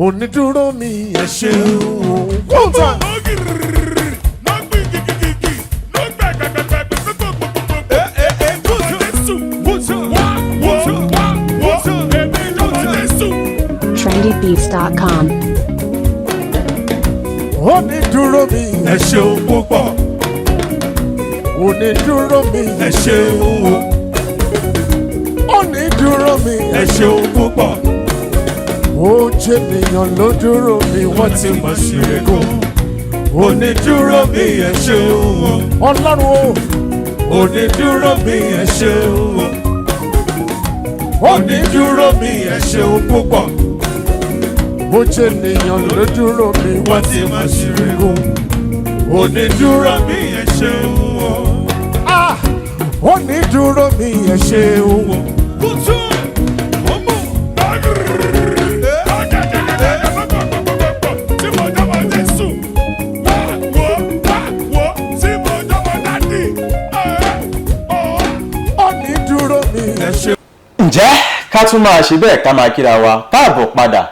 onídúró mi ẹ ṣeun. One time. trendybeats.com. Onídúró mi ẹ ṣeun púpọ̀. Onídúró mi ẹ ṣeun. Onídúró mi ẹ ṣeun púpọ̀. Ó jẹ́ ènìyàn ló dúró mi wọ́n ti mọ̀ sí ẹ̀kọ́. Onídúró mi ẹ ṣeun. Ọlọ́run o. Onídúró mi ẹ ṣeun. Onídúró mi ẹ ṣeun púpọ̀. Ó jẹ́ ènìyàn ló dúró mi wọ́n ti mọ̀ sí ẹ̀kọ́. Onídúró mi ẹ ṣeun. Onídúró mi ẹ ṣeun. ǹjẹ́ ká tún máa ṣe bẹ́ẹ̀ ká máa kíra wa káàbọ̀ padà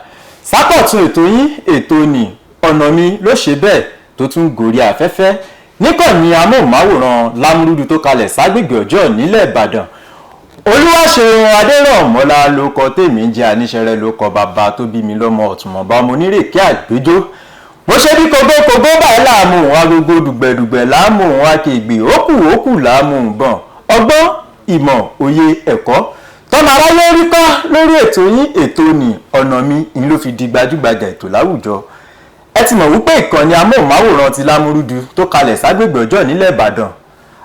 sákọ̀tún ètò yín ètò ní ọ̀nà mi ló ṣe bẹ́ẹ̀ tó tún gòrí afẹ́fẹ́ níkànnì amóhùnmáwòrán Lámúrúdù tó kalẹ̀ ságbègbè ọjọ́ nílẹ̀ Ìbàdàn. Olúwaṣeun Adérọ̀mọ́lá ló kọ tèmi ń jẹ́ Aníṣẹ́rẹ́ ló kọ bàbá tó bí mi lọ́mọ ọ̀túnmọ̀bá ọmọ onírèké àgbéjó. Mo ṣe bí kogókogó báyìí láàmú òun agogo dùgbẹ̀dùgbẹ̀ láàmú òun akéègbè ókù láàmú òun bọ̀n ọgbọ́n ìmọ̀ òye ẹ̀kọ́ tọ́mọ aráyé rí kọ́ lórí ètò yín ètò ní ọ̀nà mi ìlú ló fi di gbajúgbajà ètò láwùjọ. Ẹ ti mọ̀ wípé ìkànnì amóhùnmáwòrán ti Lámúrúdù tó kalẹ̀ ságbègbè ọjọ́ nílẹ̀ Ìbàdàn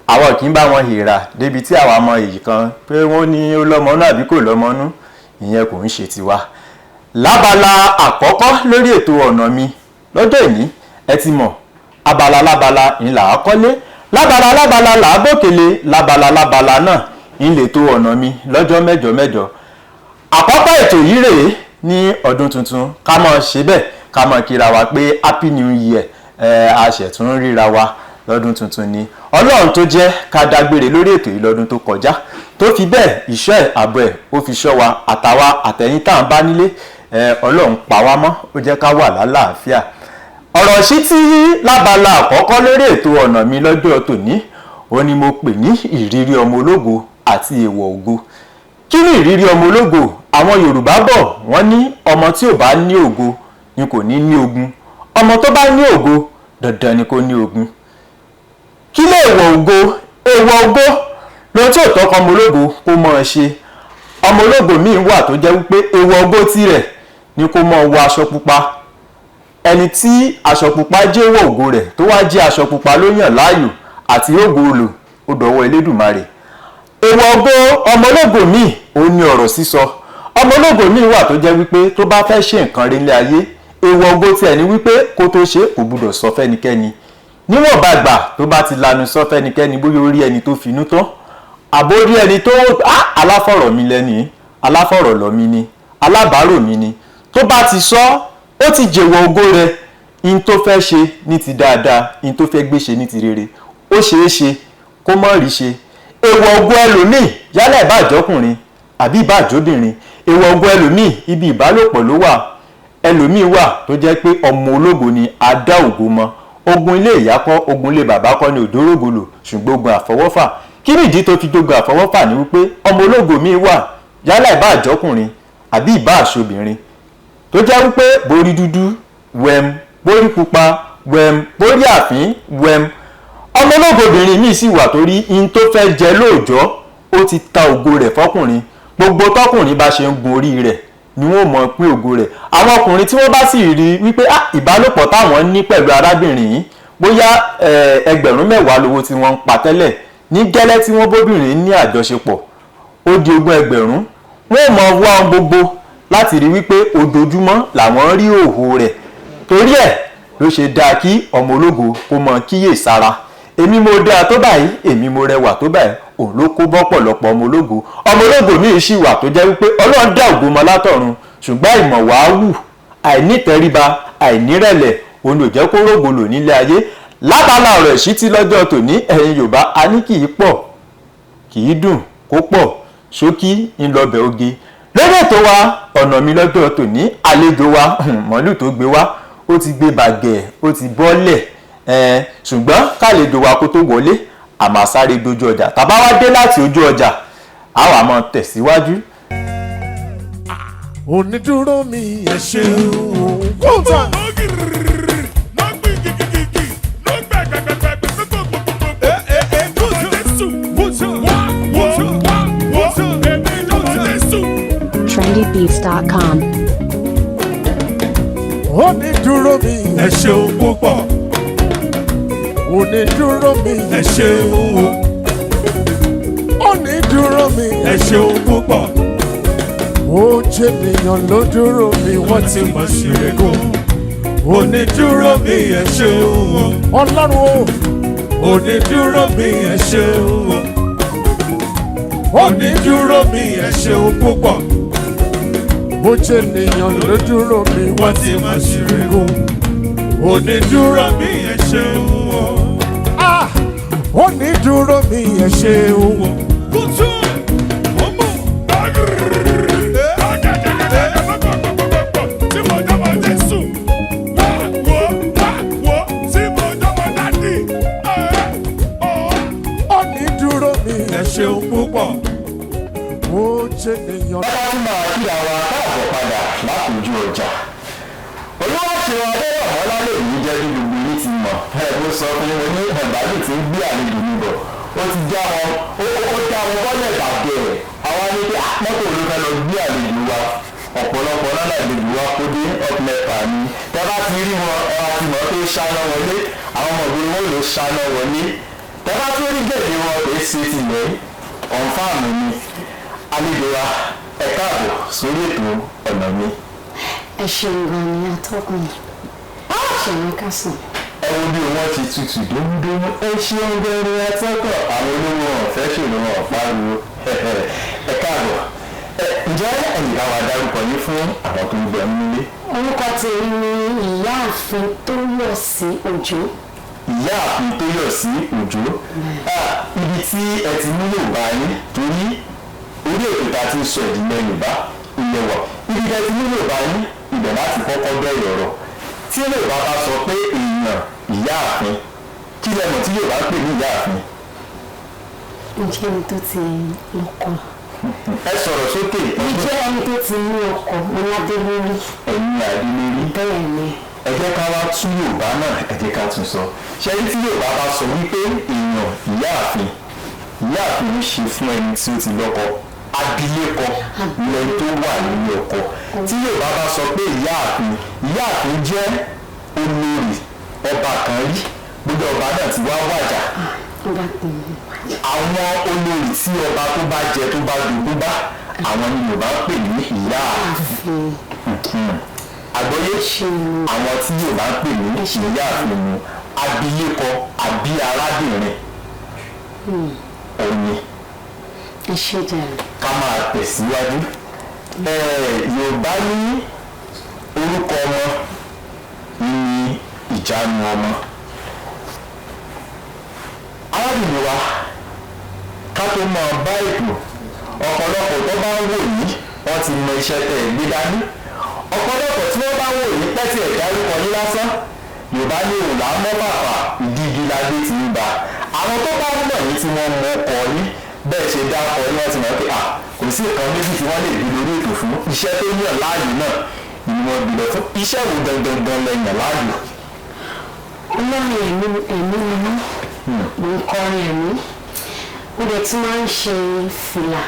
àwọn kì í bá wọn hìrà débi tí àwa mọ èyí kan pé wọ́n ní ó lọ́mọnú àbí kò lọ́mọnú ìyẹn kò ń ṣe tiwa. Lábala àkọ́kọ́ lórí ètò ọ̀nà mi lọ́jọ́ ìní ẹ ti mọ̀ abala lábala ìlà àkọ́lé lábala làábòkèlè lábala náà ilé tó ọ̀nà mi lọ́jọ́ mẹ́jọ. Àkọ́kọ́ ètò yìí rèé ní ọdún tuntun ká mọ̀ ṣe bẹ́ẹ̀ ká mọ̀ kíra wa pé happy new year a ṣẹ̀tún ríra wa lọ́dún tuntun ni Ọlọ́run tó jẹ́ ká dágbére lórí ètò yìí lọ́dún tó kọjá tó fi bẹ́ẹ̀ ìṣọ́ ààbò ẹ̀ ó fi ṣọ́ wa àtàwa àtẹ̀yìn tá à ń bá nílé Ọlọ́run pa wá mọ́ ó jẹ́ ká wà lálàáfíà. Ọ̀rọ̀ sí tí lábala àkọ́kọ́ lórí ètò ọ̀nà mi lọ́jọ́ tòní ó ní mo pè ní ìrírí ọmọ ológo àti èèwọ̀ ògo. Kí ni ìrírí ọmọ ológo? Àwọn Yorùbá bọ̀ wọ́n ní ọmọ tí ò bá ní ògo ni kò ní ní ogun, ọmọ tó bá ní ògo dandan ni kò ní ogun. Kí lè èèwọ̀ ògo? Èèwọ̀ ògo ló tí ò tọ́kọ ọmọ ológo kó mọ̀ ẹ́ ṣe. Ọmọ ológo míì wà tó jẹ́ wípé èèwọ̀ ògo tirẹ̀ ni kó mọ̀ wọ aṣọ pupa. Ẹni tí aṣọ pupa jẹ́ èèwọ̀ ògo rẹ̀ tó wá jẹ́ aṣọ pupa ló yàn láàyò àti ògo olò ó dọ̀wọ́ Elédùmarè. Èèwọ̀ ògo ọmọ ológo míì ó ní ọ̀rọ̀ sísọ. Ọmọ ológo míì wà tó jẹ́ wípé tó bá fẹ́ ṣe nǹkan rí nílé ayé èèwọ̀ ògo tiẹ̀ ni wípé kó tó ṣe kò gbúdọ̀ sọ fẹ́nikẹ́ni. Níwọ̀n bá gbà tó bá ti lanu sọ fẹ́nikẹ́ni bóyá ó rí ẹni tó finú tán àbó rí ẹni tó aláfọ̀rọ̀ mi lẹ́ni aláfọ̀rọ̀ lọ mi ni alábàárò mi ni tó bá ti sọ ó ti jèwọ̀ ògo rẹ̀ in tó fẹ́ ṣe ní ti dáadáa in tó fẹ́ gbé ṣe ní ti rere ó ṣeé ṣe kó mọ̀ rí ṣe. Èèwọ̀ ògo ẹlòmíì yálà ìbàjọ́kùnrin àbí ìbàjọ́bìnrin èèwọ̀ ògo ẹlòmíì ibi ìbálòpọ̀ ló wà. Ẹlòmíì wà tó jẹ́ pé ọmọ ológo ni adá ògo mọ́ ogun ilé ìyá kọ́ ogun ilé bàbá kọ́ ni òdórógolo ṣùgbọ́n ogun àfọwọ́fà. Kí nìdí tó fi jogun àfọwọ́fà ni wípé ọmọ ológo míì wà yálà ìbàjọ́kùnrin àbí ìbàṣobìnrin tó jẹ́ wípé borí dúdú wẹm borí pupa wẹm borí àfín wẹm. Ọmọ ológo obìnrin míì sì wà torí in tó fẹ́ jẹ lóòjọ́ ó ti ta ògo rẹ̀ fọ́kùnrin. Gbogbo tọkùnrin bá ṣe ń gun orí rẹ̀ ni wọ́n mọ̀ pín ògo rẹ̀. Àwọn ọkùnrin tí wọ́n bá sì rí wípé ìbálòpọ̀ táwọn ní pẹ̀lú arábìnrin yìí bóyá ẹgbẹ̀rún mẹ́wàá lówó tí wọ́n ń pa tẹ́lẹ̀ ní gẹ́lẹ́ tí wọ́n bóbìnrin ní àjọṣepọ̀ ó di ogún ẹgbẹ̀rún. Wọ́n mọ̀ wá ohun gbogbo láti rí wípé ojoojúmọ́ làwọn rí òhò rẹ̀. Torí ẹ̀ ló ṣe dáa kí ọmọ ológo kó mọ kíyè sára. Èmi mo dáa tó báyìí èmi mo rẹwà tó báyìí òun ló kó bọ́pọ̀lọpọ̀ ọmọ ológo. Ọmọ ológo míì sì wà tó jẹ́ wípé Ọlọ́run dá ògo mọ́ látọ̀run ṣùgbọ́n ìmọ̀ wàá wù àìnítẹríba àìnírẹ̀lẹ̀ òun ló jẹ́ kó rógolo nílé ayé. Lábala ọ̀rọ̀ ìṣítí lọ́jọ́ tòní ẹ̀yin Yorùbá a ní kì í pọ̀ kì í dùn kó pọ̀ ṣókí ńlọbẹ̀ oge lórí ètò wa ọ̀nà mi lọ́dọ̀ tòní àlejò wa mọ́lù tó gbé wá ó ti gbé bàgẹ́ ó ti bọ́lẹ̀ ṣùgbọ́n kálejò wa kó tó wọlé àmà sáré dojú ọjà tàbá wá dé láti ojú ọjà a wá máa tẹ̀síwájú. Onídúró mi ẹ ṣeun. trendybeats.com. Onídúró mi ẹ ṣeun púpọ̀. Onídúró mi ẹ ṣeun. Onídúró mi ẹ ṣeun púpọ̀. Ó jẹ́ ènìyàn ló dúró mi wọ́n ti mọ̀ sí ẹ̀gún. Onídúró mi ẹ ṣeun. Ọlọ́run o. Onídúró mi ẹ ṣeun. Onídúró mi ẹ ṣeun púpọ̀. Ó jẹ́ ènìyàn ló dúró mi wọ́n ti mọ̀ sí ẹ̀gún. Onídúró mi ẹ ṣeun. Onídúró mi ẹ ṣeun. Ṣeun púpọ̀ ó jẹ́ ènìyàn. bá a máa kíra wa káàbọ̀ padà látòjú ọjà olúwaṣẹ́ adéyọ̀mọ́ lálẹ́ yìí jẹ́ bí gbogbo yìí ti mọ̀ ló sọ fún mi ní ẹ̀bálẹ̀ tí ń gbé àlejò mi bọ̀ ó ti já wọn ó já wọn bọ́lẹ̀ bàbẹ̀ rẹ̀ àwọn ní pé mọ́tò ló fẹ́ lọ gbé àlejò wa ọ̀pọ̀lọpọ̀ náà àlejò wa kó dé ọ̀pẹ̀lẹ̀pà ni tẹ́ bá ti rí wọn ẹ wá ti mọ̀ pé ṣáná wọlé àwọn ọmọbìnrin wọn ló ṣáná wọlé tẹ́lá tó rí gẹ̀ẹ́dì wọn kò ṣe ti lẹ̀ ọ̀nfààmù ni àlejò wa ẹ káàbọ̀ sórí ètò ọ̀nà mi. ẹ ṣeun gan ni atọ́kùn ṣẹ̀yìn kásán. ẹ wo bí wọ́n ti tutù dómúdómú ẹ ṣeun gan ni atọ́kùn àwọn olówó ọ̀fẹ́ ṣòro wọn pariwo ẹ káàbọ̀ ǹjẹ́ ẹ̀yìn bá wa dárúkọ yín fún àwọn tó ń gbẹ nílé. orúkọ tèmi ni ìyáàfin Tóyọ̀sí Òjó. ìyáàfin Tóyọ̀sí Òjó ibi tí ẹ ti mú Yorùbá yín torí orí ètò tá a ti sọ ìdílé Yorùbá ilẹ̀ wà ibi tí ẹ ti mú Yorùbá yín ibẹ̀ láti kọ́kọ́ bẹ̀rẹ̀ ọ̀rọ̀ tí Yorùbá bá sọ pé èèyàn ìyáàfin kí lẹ́mọ̀ tí Yorùbá pè ní ìyáàfin. ǹjẹ́ ẹni tó ti lọ́kọ. ẹ sọ̀rọ̀ sókè. ǹjẹ́ ẹni tó ti ní ọkọ ọládélórí. ẹ̀yin àdélórí. bẹ́ẹ̀ ni. ẹ jẹ́ ká wá tún Yorùbá náà ẹ jẹ́ ká tún sọ ṣé tí Yorùbá bá sọ wípé èèyàn ìyáàfin ìyáàfin ń ṣe fún ẹni tí ó ti lọ́kọ abilékọ lẹ́yìn tó wà nínú ọkọ tí Yorùbá bá sọ pé ìyáàfin jẹ́ olórí ọba kan rí gbogbo ọba náà ti wá wàjà àwọn olórí tí ọba tó bá jẹ tó bá dùn bá àwọn ni Yorùbá ń pè ní ìyáàfin àgbọ́yé àwọn tí Yorùbá ń pè ní ìyáàfin mu abilékọ àbí arábìnrin òní. ká máa tẹ̀síwájú Yorùbá ní orúkọ ọmọ ní ìjánu ọmọ. arábìnrin wa ká tó máa bá ètò ọ̀pọ̀lọpọ̀ tó bá ń wò yìí wọ́n ti mọ iṣẹ́ tẹ̀ gbé dání ọ̀pọ̀lọpọ̀ tí wọ́n bá wò yìí pẹ́tì ẹ̀dá orúkọ yín lásán Yorùbá ní òòlà mọ́bàbà ìdí igi ládé ti ń ba àwọn tó bá ń bọ̀ yìí tí wọ́n mọ ọkọ̀ yín bẹ́ẹ̀ ṣe dá ọkọ̀ yín wọ́n ti mọ̀ pé kò sí nǹkan méjì tí wọ́n lè gbé lórí ètò fún iṣẹ́ tó yàn láàyò náà ni wọ́n gbé lọ fún iṣẹ́ wo gangan lẹ́yìn láàyò. olórin ẹ̀mí ni mí mo ń kọrin ẹ̀mí mo dẹ̀ tún máa ń ṣe fìlà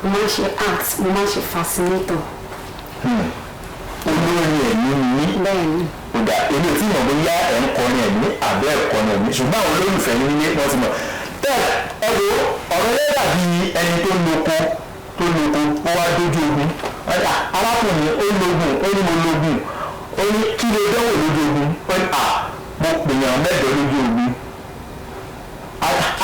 mo máa ń ṣe art mo máa ń ṣe fascinator. olórin ẹ̀mí ni bẹ́ẹ̀ni. ọ̀dà èmi ò tí mọ̀ bóyá ẹ̀ ń kọrin ẹ̀mí àbẹ́ ẹ̀kọrin ẹ̀mí ṣùgbọ́n àwọn olólùfẹ́ ní nílé wọ́n ti mọ̀ tẹ́ ọ̀rọ̀ yẹn dàbí ẹni tó lóko ó wá dójú ogun arákùnrin ó lógun ó ní mo lógun ó ní kí ló dánwò lójú ogun ó ní mo pèèyàn mẹ́jọ lójú ogun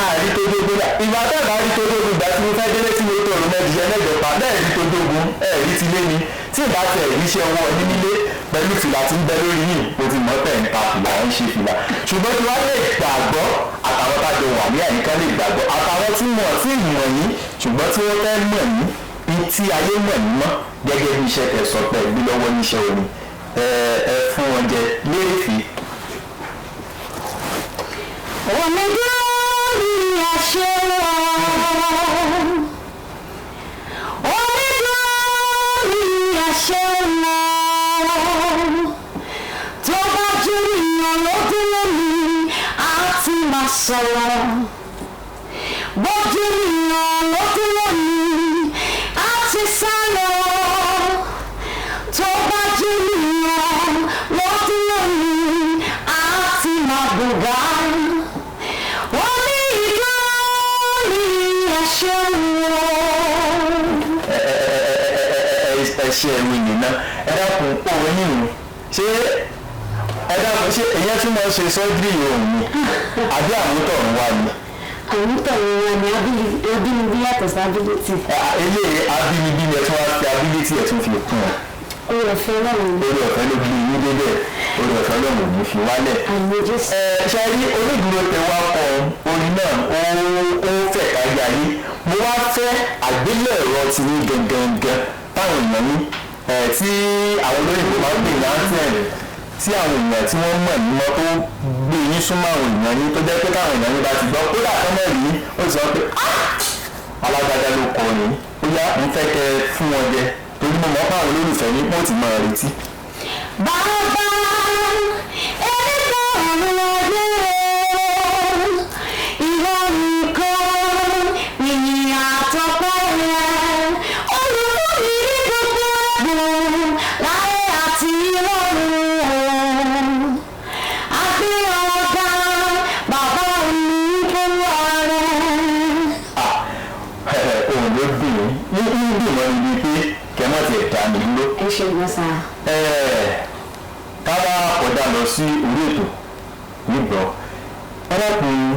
àrí tó dógun ìgbà tẹ́ẹ̀bá rí tó dógun ìgbà tí mo fẹ́ délé tí mo tó ọ̀rọ̀ mẹ́jọ pa bẹ́ẹ̀ rí tó dógun rí ti lé ni tí ìbá tẹ̀ ríṣẹ́ wọ ní nílé pẹ̀lú fìlà tí ń bẹ lórí yìí mo ti mọ̀ pẹ̀ nípa fìlà ń ṣe fìlà ṣùgbọ́n tí wọ́n lè gbàgbọ́ àtàwọn tájọ wà ní àyíká lè gbàgbọ́ àtàwọn tí mọ̀ tí mọ̀ yín ṣùgbọ́n tí wọ́n fẹ́ mọ̀ yín tí ayé mọ̀ ní mọ́ gẹ́gẹ́ bí iṣẹ́ tẹ̀sán pẹ̀ bí lọ́wọ́ níṣẹ́ orin ẹ fún wọn jẹ lérèfé. Onídùúró mi àṣẹ wọn. Onídùúró mi àṣẹ wọn. Tó bá jẹ́ ènìyàn ló dúró mi, á ti máa sọ̀rọ̀. Bójú ènìyàn ló dúró mi, á ti sá lọ. Tó bá jẹ́ ènìyàn ló dúró mi, á ti máa bùgá. Ẹṣẹ ẹwìn nìna ẹ dákun òun yìí ṣé ẹ dákun ṣé èyàn tún máa ṣe sọ́jírì òun ni àbí àmútọ̀run wá ni. Àmútọ̀run wá ni abínibí yàtọ̀ sí ability. Ilé abínibí ni ẹ tún wá fi ability ẹ tún fi kún ọ. Orí ọ̀fẹ́ Ọlọ́run ni. Orí ọ̀fẹ́ ló bí yín débẹ̀ orí ọ̀fẹ́ Ọlọ́run ò ní fi wálẹ̀. Ṣe rí onídùúró tẹ wá kọ orin náà ó fẹ̀ kárí ayé mo wá fẹ́ àgbélẹ̀rọ ti ní gangan táwọn èèyàn ní tí àwọn olóyìnbó máa ń gbé láńtẹ̀n tí àwọn èèyàn tí wọ́n mọ̀ ní mọ́ tó gbé yín súnmọ́ àwọn èèyàn ní tó jẹ́ pé káwọn èèyàn ní bá ti gbọ́ kódà tó mọ̀ rí ó ti sọ pé alágbádá ló kọ ni ó yá ń fẹ́ kẹ́ fún wọn jẹ torí mo mọ̀ pé àwọn olólùfẹ́ ní wọ́n ti mọ̀ retí. Bàbá ẹni tó ọ̀run ọdún ìwọ nìkan ìyìn àtọ́pẹ́ rẹ̀ olùkọ́ni ní gbogbo ẹ̀bùn láyé àti lọ́run. Àbí ọ̀gá bàbá mi fún ọ̀rẹ́. Òun ló dùn ní dùn mọ́ ibi pé kẹ́mọ́ ti ẹ̀dá mi ló. Ẹ ṣe ìgbọ́n sáà. Ká wá kọjá lọ sí orí ètò nígbọ́ ẹlẹ́kùnrin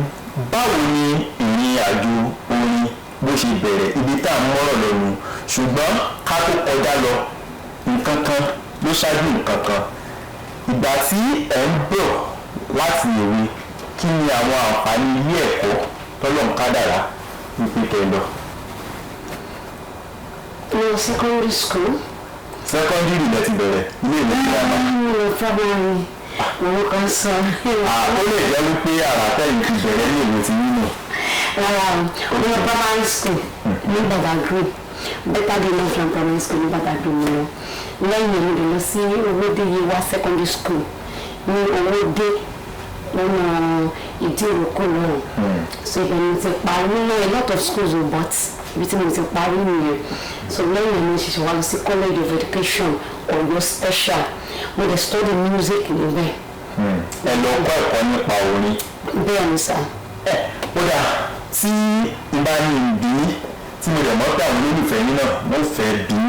báwo ni ìrìn àjò orin bó ṣe bẹ̀rẹ̀ ibi tá à ń mọ́rọ̀ lọ́nu ṣùgbọ́n ká tó kọjá lọ nǹkan kan ló ṣáájú nǹkan kan ìgbà tí ẹ̀ ń bọ̀ láti èwe kí ni àwọn àǹfààní ilé ẹ̀kọ́ tọ́lọ́run kádàrá wípé kẹ́ lọ. No, secondary school. Secondary lẹ ti bẹ̀rẹ̀ ilé ìwé gírámà. Primary òun kan sọ. Ó lè jẹ́ wípé àràtẹ́yìn ti bẹ̀rẹ̀ ní ìwé ti nínú. Rárá o ní primary school ní Badagry better day not from primary school ní Badagry mi lọ lẹ́yìn èmi lè lọ sí Owódé Yewa secondary school ní Owódé lọ́nà Ìdíròkò náà so ibẹ̀ ni ti parí nínú a lot of schools o but ibi tí mo ti parí nìyẹn so lẹ́yìn èmi ṣẹ̀ṣẹ̀ wá lọ sí college of education Ọ̀yọ́ special mo dey study music níbẹ̀. Ẹ lọ kọ́ ẹ̀kọ́ nípa orin. Bẹ́ẹ̀ ni sá. Kódà tí ìbá ní ìbí tí mo rẹ̀ mọ́ pé àwọn olólùfẹ́ yín náà wọ́n fẹ́ bí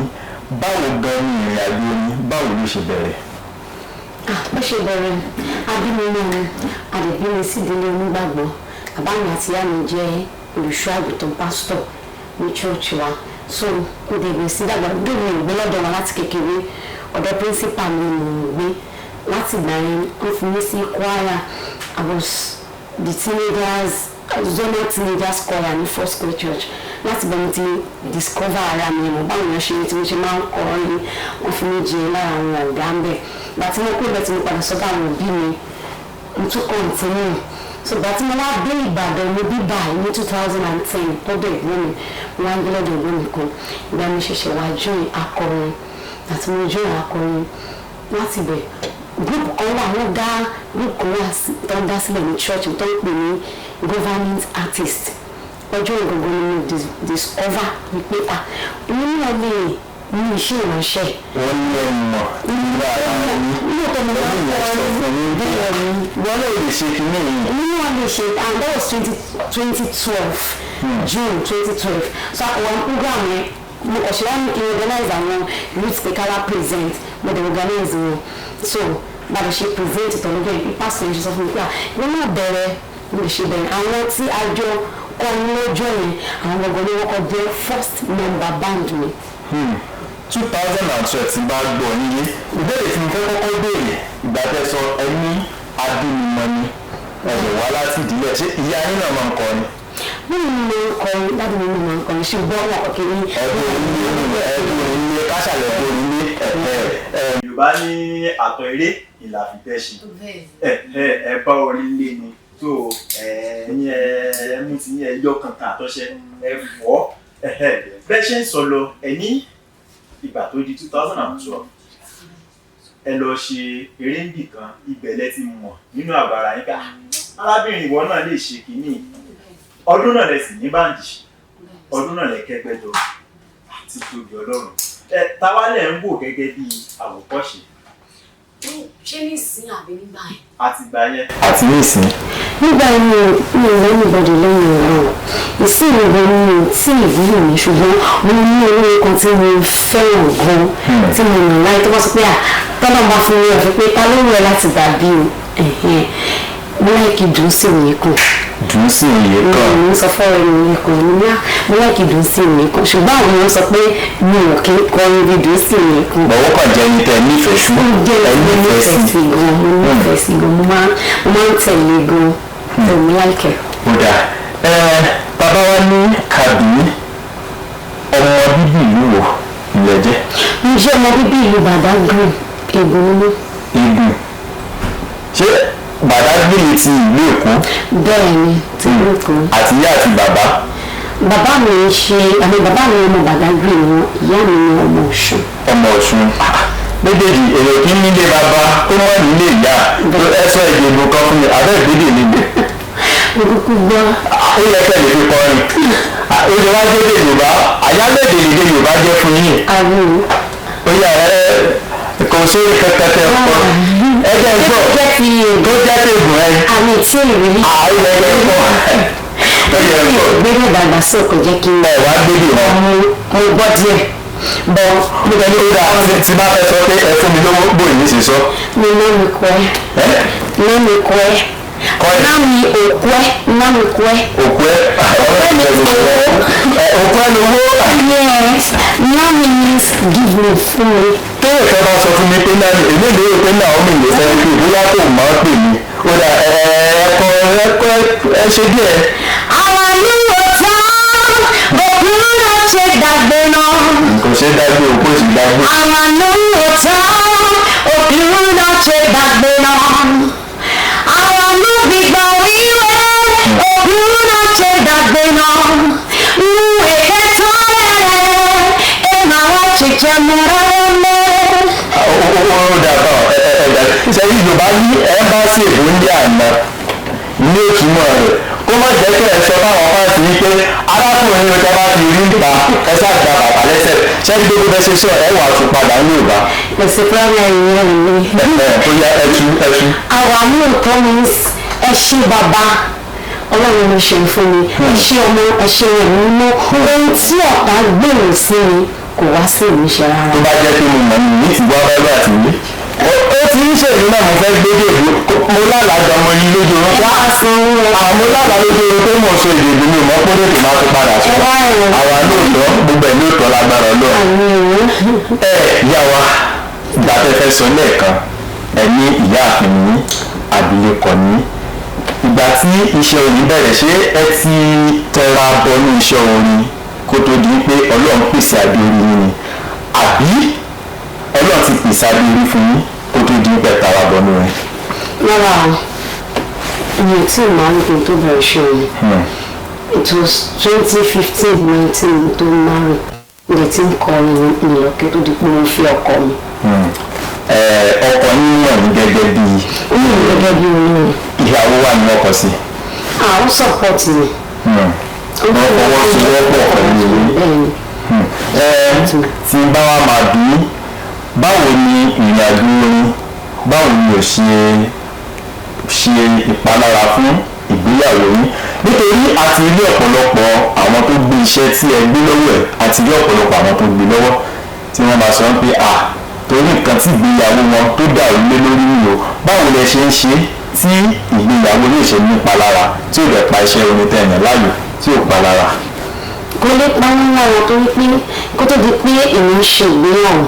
báwo gan ni ìrìn àjò orin báwo ló ṣe bẹ̀rẹ̀. Bó ṣe bẹ̀rẹ̀ abínibí mi àdìbíni sídìílé onígbàgbọ́ bàbá mi àti ìyá mi jẹ́ olùṣọ́ àgùntàn pásítọ̀ ní church wa so mo dẹ̀gbẹ̀ sí dàgbà dóòwò ìgbé lọ́dọ̀ wọn láti kékeré ọ̀dọ̀ principal mi mò ń gbé láti ìgbà yẹn wọ́n fi mí sí choir I was the teenagers zonal teenagers choir ní First Square Church láti bẹ̀rẹ̀ ti discover ara mi mọ̀ báwo ni wọ́n ṣe tí mo ṣe máa ń kọrin wọ́n fi mí jẹ lára àwọn ọ̀gá ń bẹ̀ gbàtí mo kó ibẹ̀ tí mo padà sọ́dọ̀ àwọn òbí mi mo tún continue so gbàtí mo wá dé Ìbàdàn ní bíbá ní 2010 lọ́dọ̀ ìgbọ́n mi mo wá ń gbé lọ́dọ̀ ìgbọ́n mi kan ìgbà mi ṣẹ̀ṣẹ̀ wá join akọrin àti mo join akọrin láti bẹ̀ group kan wà wọ́n dá group kan wà tó ń dá sílẹ̀ ní church tó ń pè ní government artist ọjọ́ ìgbọ̀ngàn ni mo discover wípé èmi náà lè ní iṣẹ́ ìránṣẹ́. Wọ́n ní ẹ̀mọ̀ nígbà nínú tó mo máa ń kọ́ ní bẹ́ẹ̀ ni. wọ́n lè ṣe kìíní yìí. èmi náà lè ṣe and that was 2012 June 2012 so àwọn program yẹn mo ọ̀ṣẹ́ wá ní kí n organize àwọn youth pekala present mo dey organize wọn so bàbá ṣe present ìtọ́lọ́jọ́ yìí pásítọ̀ yẹn ṣe sọ fún mi pé ìwọ náà bẹ̀rẹ̀ mo lè ṣe bẹ̀rẹ̀ àwọn tí a jọ kọ́ ní lọ́jọ́ yẹn àwọn gbọ̀ngàn ní wọ́n kọ́ jẹ́ first member band mi. 2012 ti bá gbọ́ nílé ìbéèrè tí mo fẹ́ kọ́kọ́ béèrè ìgbà tẹ́ sọ ẹni abínimọ̀ ni ẹ̀rọ wá láti ìdílé ṣé ìyá yín náà máa ń kọ ni. mi ò mọ ọkọrin dábì mi mọ ọkọrin ṣùgbọ́n wọn kò kiri. ẹ̀bùn ilé káṣàlẹ̀ ẹ̀bùn ilé. Yorùbá ní àtọ̀ eré ìlà fìfẹ́ ṣe ẹ bá orin lé ni tó ẹ̀yin ẹ mú ti ní ẹjọ́ kankan àtọ́ṣe ẹ fọ́ bẹ́ẹ̀ ṣe ń sọ lọ ẹ ní ìgbà tó di 2012 ẹ lọ ṣe eré níbì kan ibẹ̀ lẹ ti mọ̀ nínú àgbàrá yín ká arábìnrin ìwọ náà lè ṣe kínní ọdún náà lẹ sì ní báǹdì ọdún náà lẹ kẹgbẹjọ àti tóbi Ọlọ́run táwa lẹ ń wò gẹ́gẹ́ bí àwòkọ́ṣe. ṣé ní ìsìn àbí nígbà yẹn. àti gbà yẹn. àti ní ìsìn. nígbà yẹn mi ò lẹ́nu ìbọ̀dì lẹ́yìn ọ̀rọ̀ ìsìn ìwé mi ò tí ìwúlò mi ṣùgbọ́n mo ní olórin kan tí mo fẹ́ràn gan tí mo yàn láyé tó bá sọ pé tọ́lá bá fún mi ọ̀fẹ́ pé ta ló ń rẹ láti dàbí o mo láìkí dùn sí òye kan. dùn sí òye kan. mo sọ fún ọ̀rẹ́ mi kan mo láìkí dùn sí òye kan ṣùgbọ́n àwọn èèyàn sọ pé mi ò kí ń kọrin bí dùn sí òye kan. bọ̀wọ́ kan jẹ́ ní tẹ nífẹ̀ẹ́ sí. ó jẹ́ nífẹ̀ẹ́ sí gan mo nífẹ̀ẹ́ sí gan mo máa ń tẹ̀lé gan tó mi láìkẹ́. ó dà bàbá wa ní kàbí ọmọ bíbí ìlú wo ilẹ̀ jẹ́. mo jẹ́ ọmọ bíbí ìlú Badagry Ègùn nínú. Ègùn ṣé Badagry ti ìlú Èkó. bẹ́ẹ̀ ni ti ìlú Èkó. àti ìyá àti bàbá. bàbá mi bàbá mi ọmọ Badagry ni wọn ìyá mi ni ọmọ Ọ̀ṣun. ọmọ Ọ̀ṣun méjèèjì èrò kí nílé bàbá tó mọ̀ nílé ìyá ẹ sọ èdè ìlú kan fún mi àbẹ́ ìgbédè nílé. Òkùnkùn gbọ́. ó yẹ kẹ́ lè fi kọrin ó lè wá dédé Yorùbá àyálẹ̀dè lédè Yorùbá jẹ́ fún yín. àwọn. ó yà kò sí kẹkẹkẹ pọ ẹgbẹ́ gbọ́ tó jẹ́ tègùn ẹ. àmì tí ò rí. àwọn ẹgbẹ́ pọ̀ ó yẹ pọ̀. gbẹ́dẹ̀ ìdàgbàsókè jẹ́ kí n. ẹ wá gbẹ́dẹ̀ wọn. mo gbọ́ díẹ̀ bọ́ mo tẹ̀lé ó dà tí bá fẹ́ sọ pé ẹ fún mi lówó bóyá ní sísọ. mi náà mi kọ́ ẹ. náà mi kọ́ ẹ. náà mi òkú ẹ. náà mi kọ́ ẹ. òkú ẹ. òkú ẹ mi owó. òkú ẹ lówó. yes náà mi means give me fún mi. kéèyàn kan bá sọ fún mi pé náà èmi lè rò pé náà omi ìlẹ̀ sẹ́yìn pé bóyá kò máa pè mí ó dà ẹ ṣe díẹ̀. àwọn àlùwò tán òkú náà ṣe dàgbé náà. kò ṣe dágbé òkú èsì dágbé. àwọn àlùwò tán òkú náà ṣe dàgbé náà. àwọn àlùbìgbà wíwẹ́ òkú náà ṣe dàgbé náà. nù èké tán lẹ́rẹ̀ ẹ̀ máa wá ṣèjẹ́ mọ́ra lẹ́. ó dà tán ṣe Yorùbá ní ẹ́mbáàsì èbó ń dé àná ní òtúmọ̀ rẹ̀ kó má jẹ́ kí ẹ sọ fáwọn fáǹsì yìí pé arákùnrin yóò tẹ́ bá ti rí nípa ẹ ṣáàgbà bàbá lẹ́sẹ̀ ṣẹ́ni gbogbo bẹ́ẹ̀ ṣe sọ ẹ wà tún padà ní Yorùbá. èsì primary yẹn ni. ó yá ẹtú. àwọn amúnkọ́ mi ẹ ṣe bàbá Ọlọ́run ló ṣe fún mi ẹ ṣe ọmọ ẹ ṣe ẹ̀mí mọ́ ohun tí ọ̀tá gbèrò sí mi kò wá sí ìmúṣẹ rárá. tó bá jẹ́ pé mo mọ̀ ní ìtìgbọ́ abẹ́rẹ́ àti ilé. ó ti ń ṣèlú náà mo fẹ́ gbé dèbò mo lálàjọ ọmọ yìí lójú orun. wá san owó. àwọn lálàá lójú orun pé mo sọ èdè ìlú mi mọ́ pé lètò máa fi padà sọ. àwa lóòótọ́ gbogbo ẹ̀ lóòótọ́ lágbára Ọlọ́run. ìyá wa ìgbà tẹ́fẹ́ sọ lẹ́ẹ̀kan ẹ ní ìyá àfin ní abilékọ ní ìgbà tí iṣẹ́ orin bẹ̀rẹ̀ ṣé ẹ ti tẹra bọnú iṣẹ́ orin kó tó di pé Ọlọ́run pèsè adéorí yín ni àbí Ọlọ́run ti pèsè adéorí fún yín kó tó di pé tara bọnú rẹ̀. rárá o mi ò tí ì máa ń gbé tó bẹ̀rẹ̀ ṣe orin it was 2015-19 tó marry ilẹ̀ tí ń kọ ìyọ̀kẹ́ tó di pé mo fi ọkọ mi. ọkọ yín mọ̀ ní gẹ́gẹ́ bí. ó mọ̀ ní gẹ́gẹ́ bí orin. ìyàwó wà ní ọkọ sí. àwọn support mi. wọ́n fọwọ́ sí wọ́pọ̀ pẹ̀lú ìwé. tí bá wa máa bí báwo ni ìrìn àjò orin báwo ni ò ṣe ìpalára fún ìgbéyàwó yín nítorí àti rí ọ̀pọ̀lọpọ̀ àwọn tó gbé iṣẹ́ tí ẹ gbé lọ́wọ́ ẹ̀ àti rí ọ̀pọ̀lọpọ̀ àwọn tó gbé lọ́wọ́ tí wọ́n máa sọ pé torí nǹkan tí ìgbéyàwó wọn tó dà ó lé lórí nìyó báwo lẹ ṣe ń ṣe tí ìgbéyàwó yóò ṣe ní ìpalára tí ò dẹ̀ pa iṣẹ́ orin tẹ̀yàn láàyò tí ò palára. kò lè pa wọn lára torí pé kó tó di pé èmi ń ṣe ìgbéyàwó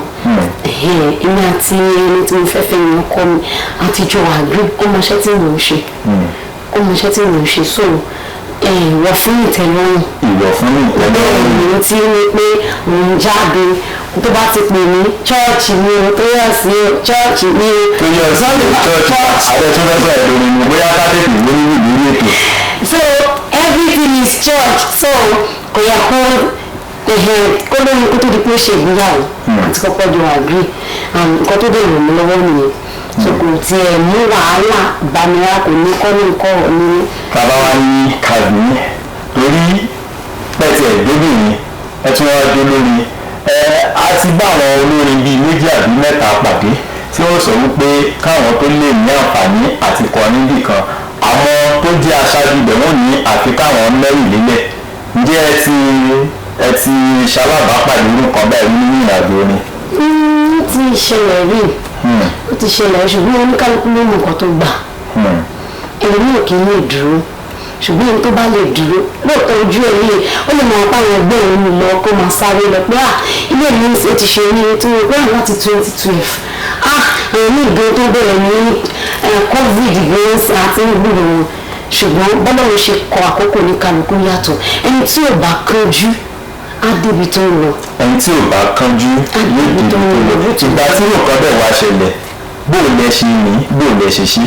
èmi àti ẹni tí mo fẹ́ fẹ́ mi ọkọ mi àtijọ́ àgbẹ̀ ó mọṣẹ́ tí mò ń ṣe ó mọṣẹ́ tí mò ń ṣe so ìwọ fún ìtẹ́lọ́rùn. ìwọ fún ìtẹ́lọ́rùn. bẹ́ẹ̀ ni tí ó ní pé òun jáde tó bá ti pè ní chọ́ọ̀chì ni o tó yọ sí chọ́ọ̀chì ni o. tó yọ sí chọ́ọ̀chì ààrẹ tó fẹ́ sọ ẹ̀dùn ni bóyá kádẹ́kì lórí ìlú ètò. so everything is church so kò yẹ kó lóyún kó tó di pé ó ṣe ìgbéyàwó àti kọ́kọ́ jọ agree nǹkan tó dẹ̀ ràn mí lọ́wọ́ nìyẹn so kò tiẹ̀ mú wàhálà bàmíra kò ní kọ́ ní nǹkan ọ̀nì. bàbá wa ní kàbí torí pẹ̀tẹ̀ ẹ̀dóbìnrin ẹ tún wá dé lórí a ti bá àwọn olórin bíi méjì àbí mẹ́ta pàdé tí wọ́n sọ wípé káwọn tó lè ní àǹfààní àti kọrin nìkan àwọn tó jẹ́ aṣáájú ibẹ̀ wọ́n ní àfi káwọn mẹ́rù lélẹ̀ ǹjẹ́ ẹ ti ṣalábàápàdé orúkọ báyìí nínú ìrìnàjò orin. ó ti ṣẹlẹ̀ rí ó ti ṣẹlẹ̀ ṣùgbọ́n oníkálukú ló mú nǹkan tó gbà èmi ò kì í lè dúró ṣùgbọ́n ẹni tó bá lè dúró lóòótọ́ ojú ẹ̀ lè ó lè máa báwọn ẹgbẹ́ òun mi lọ kó máa sáré lọ pé ilé mi ó ti ṣe ní tí wọ́n gbọ́dọ̀ láti 2012 àwọn ní ìgbé tó bẹ̀rẹ̀ ní covid gan àti gbúdọ̀ wọn ṣùgbọ́n bọ́lá òun ṣe kọ àkókò ní kálukú yàtọ̀ ẹni tí ò bá kánjú á débi tó ń lọ. ẹni tí ò bá kánjú yóò débi tó ń lọ ìgbà tí nǹkan bẹ́ẹ̀ wá ṣẹlẹ̀ bó o lẹ ṣe ní bó o lẹ ṣe ṣe.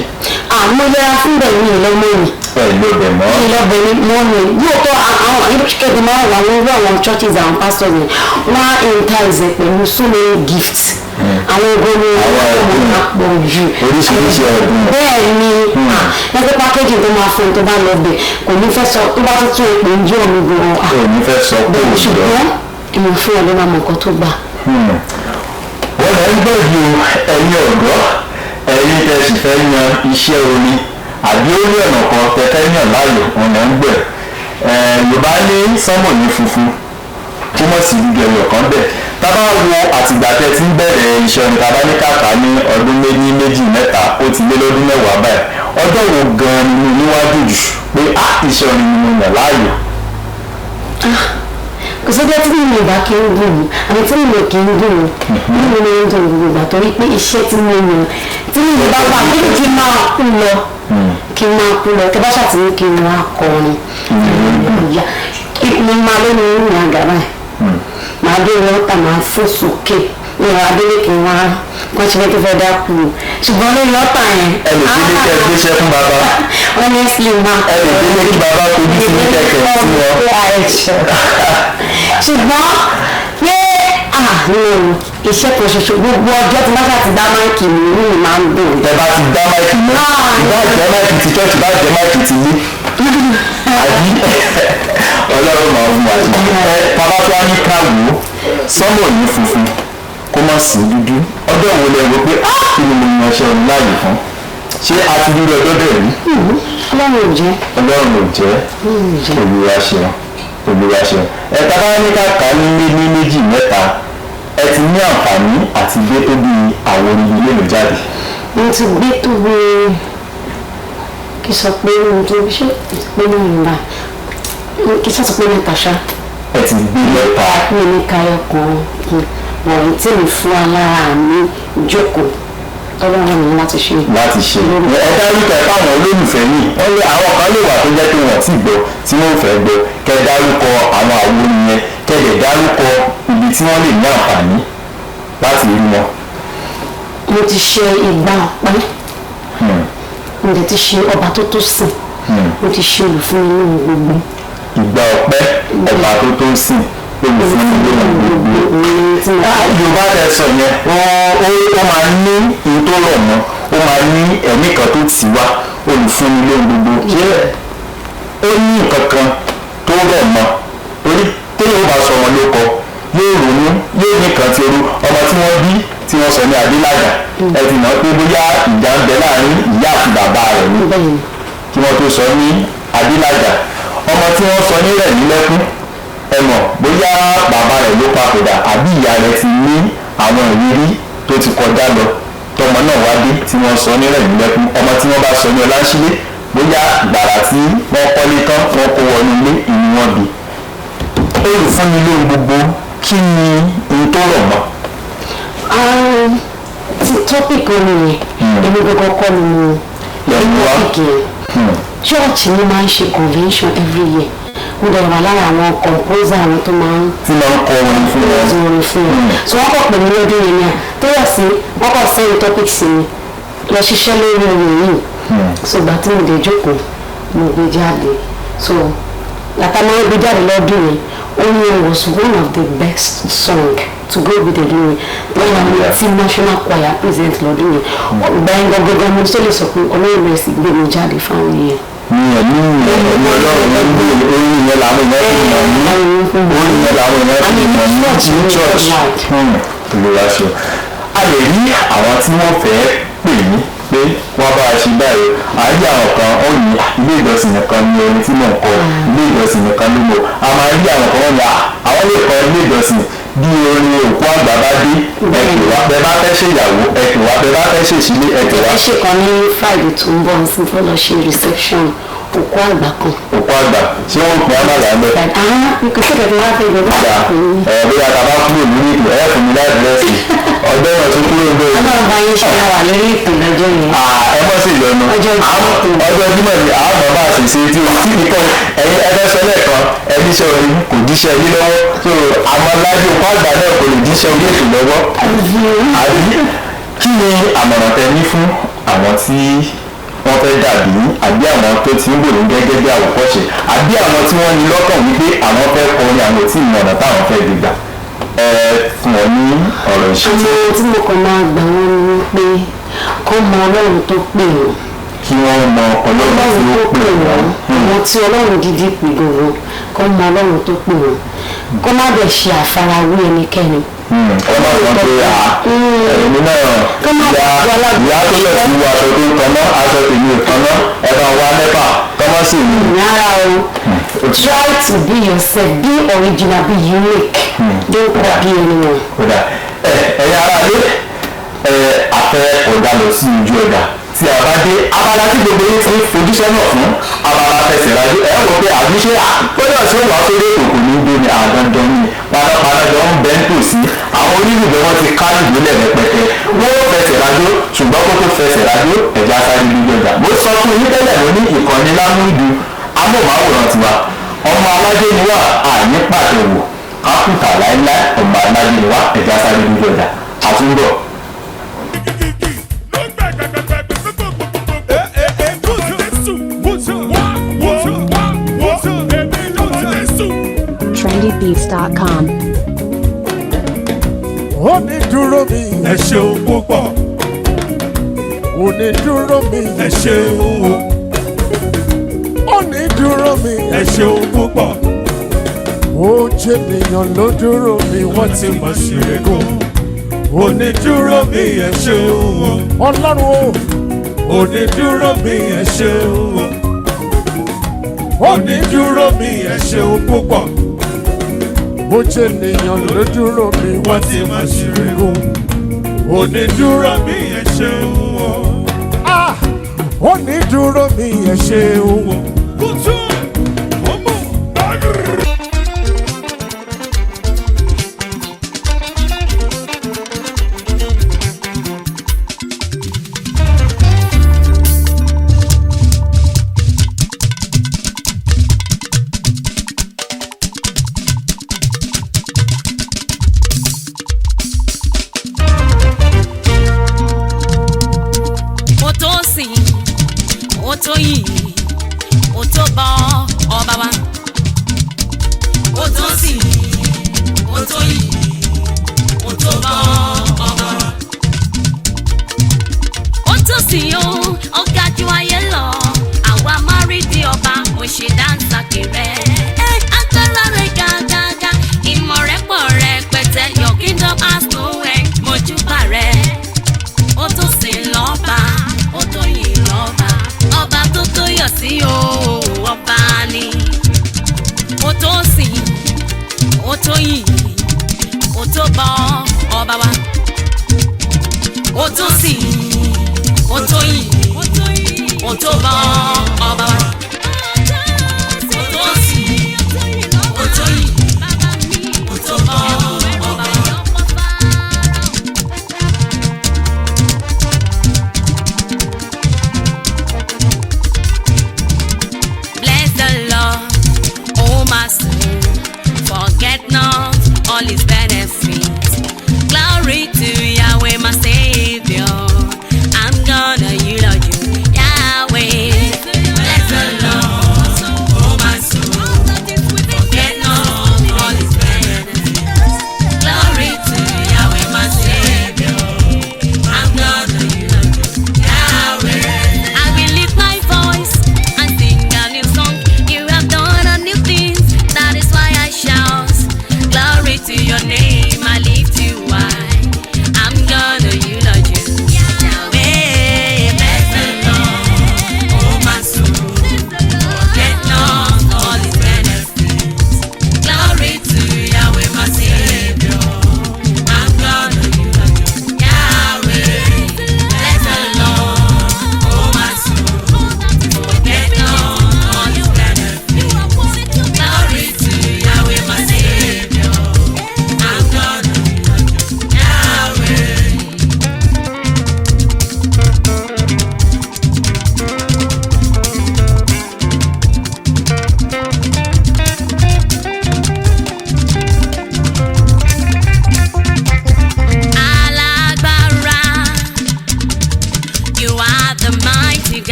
àmọ́ yẹra fún bẹ̀rẹ̀ ní ìlọ́mọ mi. ìlọ́bẹ̀ mọ́. ìlọ́bẹ̀ mọ́ mi yóò tọ́ àwọn akẹ́kọ̀ọ́ máa wà ní irú àwọn churches and pastors ni wọ́n á entice pẹ̀lú so many gifts. àwọn ogun ni wọ́n máa pọ̀ jù. oríṣiríṣi ọdún. bẹ́ẹ̀ ni ẹgbẹ́ pákéjì tó máa fún un tó bá lọ bẹ̀ kò ní fẹ́ sọ tó bá tún tún èpè ń jẹ́ omi gan-an. kò ní fẹ́ sọ pé òun lọ. ṣùgbọ́n èmi fún ọdún máa mọ nǹkan tó gbà. wọ́n lọ ń gbọ́dọ̀ ẹ̀yin ọ̀dọ́ ẹ̀yin tẹ́ sì fẹ́ yan iṣẹ́ orin àbí ó ní ọ̀nà kan tẹ́tẹ́ yàn láàyò wọn lọ ń gbẹ̀. yorùbá ní sánmọ̀ ní funfun kí wọ́n sì gbé ẹyọ kan bẹ̀. tábà wo àtìgbà tẹ́ ti ń bẹ̀rẹ̀ iṣẹ́ orin tábà ní kàkà ní ọdún méjì mẹ́ta ó ti lé lọ́dún mẹ́wàá báyìí ọjọ́ wo gan-an ni níwájú jù pé iṣẹ́ orin ni mo yàn láàyò. kò sọ́jọ́ tí mi ò bá kí ń dùn mí àmì tí mi ò kí ń dùn mí nínú mi ń dùn gbogbo ìgbà torí pé iṣẹ́ tí mo yàn tí mi bá wà kí kí n máa kú lọ tẹ bá ṣàtìní kí n máa kọrin mi máa lónìí ìrìn àgàrà màá dé ìrọ́ta máa fò sókè ìrọ̀ adélèké wá wọ́n ti fẹ́ tó fẹ́ dákú ṣùgbọ́n lórí ọ̀tà yẹn. ẹ lè délé kẹ́ ẹ gbéṣẹ́ fún bàbá. honestly máa ẹ lè délé kí bàbá kojú sí ní kẹ̀kẹ́ sí wọn. ṣùgbọ́n pé iṣẹ́ kan ṣoṣo gbogbo ọjọ́ tí wọ́n ṣàti dá máìkì mi ní mi máa ń dùn. ẹ bá ti dá máìkì mọ́ ìbá jẹ́ máìkì ti church ìbá jẹ́ máìkì ti lé. àbí ọlọ́run máa ń mú àti bàbá tó wá ní káwọ́ sọ́mọ̀ ní funfun kó má sí dúdú ọjọ́ wo lẹ wò pé kí ni mo yan ṣe ọ̀run láàyè fún ṣé a ti dúró ọjọ́ bẹ́ẹ̀ rí. ọlọ́run ò jẹ́. ọlọ́run ò jẹ́ olúwa ṣeun olúwa ṣeun ẹ̀ka bá ní káàkà ní méjì mẹ́ta ẹ ti ní àǹfààní àti gbé tó bí àwọn orin ilé mi jáde. mo ti gbé tó bí kí sọ pé mo tó ṣe pé ní ìgbà kí sọ pé mẹ́ta ṣá. ẹ ti gbé mẹ́ta. mi ní káyọ̀ kan wọ̀nyí tí mi fún alára mi jókòó tọ́lọ́run mi láti ṣe. láti ṣe ẹ dárúkọ fáwọn olólùfẹ́ yìí wọ́n lé àwọn kan lè wà tó jẹ́ pé wọ́n ti gbọ́ tí wọ́n fẹ́ gbọ́ kẹ́ dárúkọ àwọn àwo yẹn kẹ́ lè dárúkọ ibi tí wọ́n lè ní àǹfààní láti rí wọn. mo ti ṣe ìgbà ọ̀pẹ́ mo dẹ̀ ti ṣe ọba tó tó sìn mo ti ṣe olùfúnni nínú gbogbo. ìgbà ọ̀pẹ́ ọba tó tó sìn olùfúnni nínú gbogbo. yorùbá tẹ sọ yẹn ó máa ní ohun tó rọ̀ mọ́ ó máa ní ẹ̀mí kan tó tì wá olùfúnni nínú gbogbo. ṣé ó ní nǹkan kan tó rọ̀ mọ́ torí téèyàn bá sọ wọn ló kọ yóò ronú yóò ní kan ti orú ọmọ tí wọ́n bí tí wọ́n sọ ní adélájà ẹ ti mọ̀ pé bóyá ìjà ń bẹ láàrin ìyá àti bàbá rẹ̀ ni kí wọ́n tó sọ ní adélájà ọmọ tí wọ́n sọ ní rẹ̀ nílẹ́kún ẹ mọ̀ bóyá bàbá rẹ̀ ló papòdà àbí ìyá rẹ̀ ti ní àwọn ìrírí tó ti kọjá lọ tọmọ náà wá dé tí wọ́n sọ ní rẹ̀ nílẹ́kún ọmọ tí wọ́n bá sọ ní ọláńṣílé bóyá gbàrà tí wọ́n kọ́lé tán wọ́n kó wọnú ilé ìní wọn bí olùfúnni lóhun gbogbo kí ni ohun tó rọ̀ mọ́. tọ́pìkì orin yẹn èmi gbogbo kọ́ ni mo tọ́pìkì yẹn church ni máa ń ṣe convention every year mo dẹ̀ wà lára àwọn composer àwọn tó máa ń tí máa ń kọ orin fún wọn. tí wọ́n fún wọn so wọ́n kọ̀ pè mí lọ́dún yẹn náà tó yà sí wọ́n kọ̀ sẹ́yìn topic sí mi lọ ṣiṣẹ́ lórí orin yìí so ìgbà tí mo dé jókòó mo gbé jáde so yàtọ̀ máa ń gbé jáde lọ́dún yẹn orin was one of the best song to go with the doing when àwọn tí national choir present lọ́dún yẹn ìgbà yẹn gangan mo tó lè sọ pé ọlọ́run rẹ̀ sì gbé mi jáde fáwọn yẹn. ní ẹ̀mí ọlọ́run ló ń gbé orin yẹn làwọn èèyàn fi mọ̀ ní orin yẹn làwọn èèyàn fi mọ̀ ní church olùwà ṣe. a lè rí àwọn tí wọ́n fẹ́ pè ní pé wọ́n bá a ṣe báyìí àárí àwọn kan ó ní ilé ìjọsìn nìkan ní orin tí mò ń kọ ilé ìjọsìn nìkan ló mọ̀ a máa rí àwọn kan wọ́n ní àwọn lè kọ ilé ìjọsìn bí orin òkú àgbà bá dé ẹ̀kẹ́ wá bẹ́ẹ̀ bá fẹ́ ṣe ìyàwó ẹ̀kẹ́ wá bẹ́ẹ̀ bá fẹ́ ṣe ìṣílé ẹ̀kẹ́ wá. ẹ ṣe kan ní Friday tó ń bọ̀ sí fẹ́ lọ ṣe reception òkú àgbà kan. òkú àgbà ṣé wọ́n pè á má là ń bẹ̀. kò sí kẹ̀kẹ́ wá fẹ́ gbọ́dọ̀ ìgbà bóyá tá a bá kúrò lórí ìpè ẹ̀ fún mi láti rẹ́sì ọjọ́ náà tó kúrò ń bẹ̀rẹ̀. ọlọ́run bá yín ṣe wà lórí ìpè lọ́jọ́ yẹn. ẹ mọ̀ sí ìyọnu ọjọ́ Jímọ̀ ni àwọn bàbá àṣìṣe tí o tí nìkan ẹ̀yin ẹgbẹ́ sọ lẹ́ẹ̀kan ẹni sọ orin kò díṣẹ́ yín lọ́wọ́ tó àwọn alájọ òkú àgbà náà kò lè díṣẹ́ orí ètò lọ́wọ́. àbí kí ni àmọ̀ràn tẹ ní fún àwọn tí wọ́n fẹ́ dàbí àbí àwọn tó ti ń wòye gẹ́gẹ́ bí àwòkọ́ṣe àbí àwọn tí wọ́n ní lọ́kàn wípé àwọn fẹ́ kọrin àwọn tí ìmọ̀nà táwọn fẹ́ gbégbà fún wọn ní ọ̀rọ̀ ìṣètò. àwọn tí mo kàn máa gbà wọ́n ni wípé kọ́ mọ ọlọ́run tó pè wọ́n. kí wọ́n mọ ọlọ́run tó pè wọ́n. àwọn tí ọlọ́run dídí pè gbogbo kọ́ mọ ọlọ́run tó pè wọ́n kọ́ má bẹ̀ ṣe àfarawé ẹnikẹ́ni. ọmọ kan pé ẹ̀mí náà ìyá tó lọ sí aṣọ tó ń tanná aṣọ tèmi ò tanná ẹ̀rọ wa nẹ́pà tọ́mọ́ sí mi. rárá o try to be yourself be original be unique don't copy anyone. ẹ̀yin ará ilé afẹ́ ọ̀dà lọ sí ojú ọjà tí a bá dé abala tí gbogbo yín ti fojúsẹ́ náà fún abala fẹsẹ̀ rájú ẹ̀ wọ́n pé àdúṣe àpéjọ tí ó wà sórí ètò kò ní gbé ní àdandan ní panápaná jọ ń bẹ́ ń tò sí àwọn onílùbẹ́ wọn ti ká ìgbélẹ̀ rẹpẹtẹ wọ́n fẹsẹ̀ rájú ṣùgbọ́n kó tó fẹsẹ̀ rájú ẹ̀já sáré lójú ọjà mo sọ fún yín tẹ́lẹ̀ mo ní ìkànnì lámúdù amóhùnmáwòrán tiwa ọmọ aládé ni wà àní pàtẹ́wò kápútà láíláí ọmọ aládé ni wà ẹ̀já sáré lójú ọjà àtúndọ̀. trendybeats.com. Onídúró mi ẹ ṣeun púpọ̀. Onídúró mi ẹ ṣeun o. Onídúró mi ẹ ṣeun púpọ̀. Ó jẹ́ ènìyàn ló dúró mi wọ́n ti mọ̀ sí ẹ̀gún. Onídúró mi ẹ ṣeun o. Ọlọ́run o. Onídúró mi ẹ ṣeun o. Onídúró mi ẹ ṣeun púpọ̀. Ó jẹ́ ènìyàn ló dúró mi wọ́n ti máa ṣìrìgún. Onídúró mi ẹ ṣeun o. Onídúró mi ẹ ṣeun o. Kùtù ọmọ báyìí.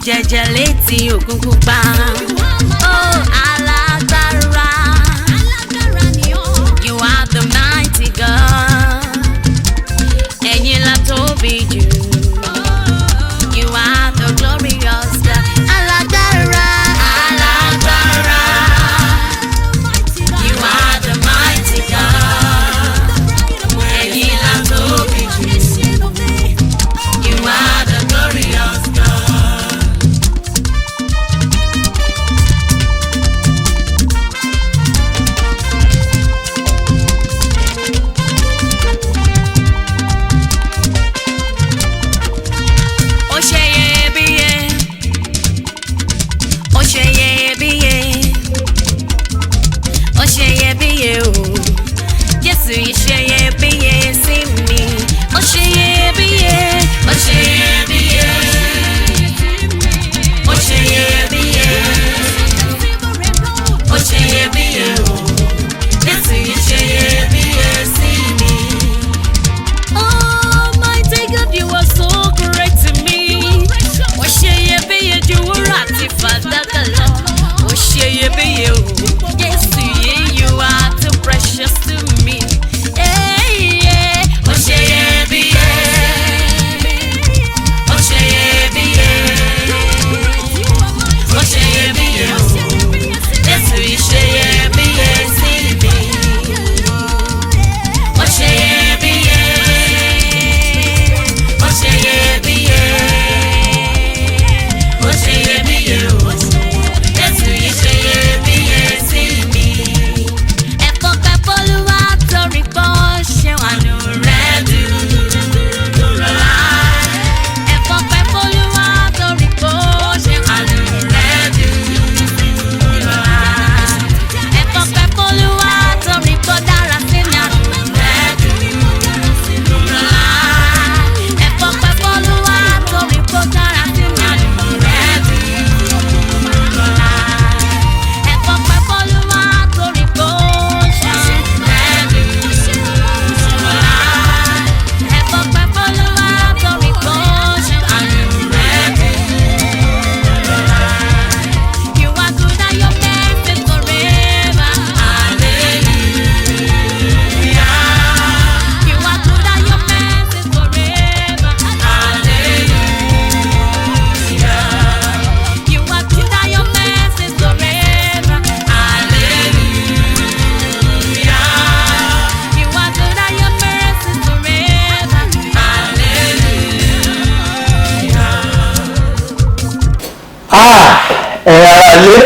jẹ́jẹ́ létí òkun pupa. Oh, alágbára. You are the mighty God. Ẹ̀yin la tóbi jù. You are the glorious God. Alágbára. Alágbára. You are the mighty God. Ẹ̀yin la tóbi jù. You are the glorious God. Ó ṣe iyebíye, ó ṣe iyebíye, ó ṣe iyebíye o. Jésù yìí ṣe iyebíye sí mi. Ó ṣe iyebíye, ó ṣe iyebíye, ó ṣe iyebíye, ó ṣe iyebíye o. Jésù yìí ṣe iyebíye sí mi. Oh, mighty God, you are so great to me. Ó ṣe iyebíye ju wúrà àti fàdákà lọ. Ó ṣe iyebíye o. Jésù yìí, you are too precious to me. Ó ṣe iyebíye, ó ṣe iyebíye, ó ṣe iyebíye o. Jésù yìí ṣe iyebíye sí mi. Ó ṣe iyebíye, ó ṣe iyebíye, ó ṣe iyebíye o. Jésù yìí ṣe iyebíye sí mi. Ẹ̀fọ́ pẹ́pọ́ Olúwa torí pé ó ṣe àánú rẹ̀ dúró. Ẹ̀fọ́ pẹ́pọ́ Olúwa torí pé ó ṣe àánú rẹ̀ dúró. Ẹ̀fọ́ pẹ́pọ́ Olúwa torí pé ó dára sí mi, àánú rẹ̀ dúró. Ẹ̀fọ́ pẹ́pọ́ Olúwa torí pé ó dára sí mi, àánú rẹ̀ dúró. Ẹ̀fọ́ pẹ́pọ́ Olúwa torí pé ó ṣe àánú rẹ̀ dúró. Ẹ̀fọ́ pẹ́pọ́ Olúwa torí pé ó ṣe àánú rẹ̀ dúró. You are good and your mercy forever. Hallelujah. You are good and your mercy forever. Hallelujah. You are good and your mercy forever. Hallelujah. You are good and your mercy forever. Hallelujah. Ẹ̀yin ará ilé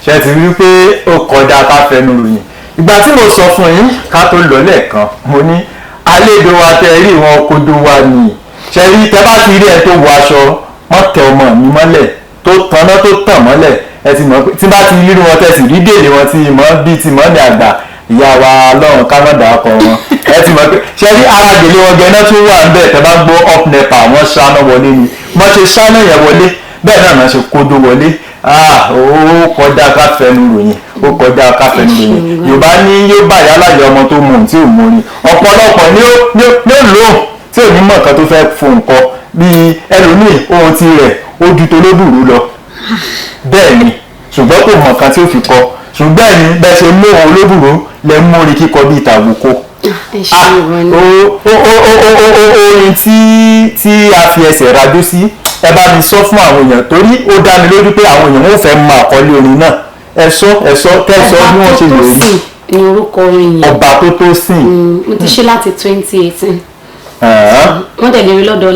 ṣe ti rí pé ó kọjá ká fẹnu ròyìn. Ìgbà tí mo sọ fún yín ká tó lọ lẹ́ẹ̀kan mo ní àlejò wa tẹ rí wọn kodo wa nìyí. Ṣe rí tẹ bá ti rí ẹ tó wọ aṣọ wọ́n tẹ ọmọ mi mọ́lẹ̀ tó tanná tó tàn mọ́lẹ̀ ẹ ti mọ̀ pé tí bá ti rí wọn tẹ sì rí dèlè wọn ti mọ̀ bíi ti mọ́ ní àgbà ìyá wa lọ́run kámọ́dà ọkọ̀ wọn ẹ ti mọ̀ pé ṣe rí ara dèlè wọn gẹ́ná tó wà ń bẹ̀ tẹ bá gbọ́ up nepa wọ́n ṣáná wọlé ni wọ́n ṣe ṣáná yẹn wọlé bẹ́ẹ̀ náà ṣe kódó wọlé ó kọjá ká fẹnu ròyìn ó kọjá ká fẹnu ròyìn Yorùbá ní yóò bá yálàyé ọmọ tó mú tí ò mú ni ọ̀pọ̀lọpọ̀ ni ó lò tí ò ní mọ̀ nǹkan tó fẹ́ fún nǹkan bíi ẹlòmíì ohun ti rẹ̀ ó ju tolódùrú lọ bẹ́ẹ̀ ni ṣùgbọ́n kò mọ̀ nǹkan tí ó fi kọ ṣùgbọ́n ẹ̀yin bẹ́ẹ̀ ṣe mú ohun olódùrú lẹ mú orin kíkọ bíi tàbùkù orin tí a fi ẹsẹ̀ rájó sí ẹ bá mi sọ fún àwọn èèyàn torí ó dá mi lójú pé àwọn èèyàn wọn fẹ́ mọ àkọlé orin náà ẹ sọ kẹsọ bí wọ́n ṣe lè rí ní orúkọ orin yẹn ọba tó tó sìn. mo ti ṣe láti 2018 wọ́n tẹ̀lé rí lọ́dọ̀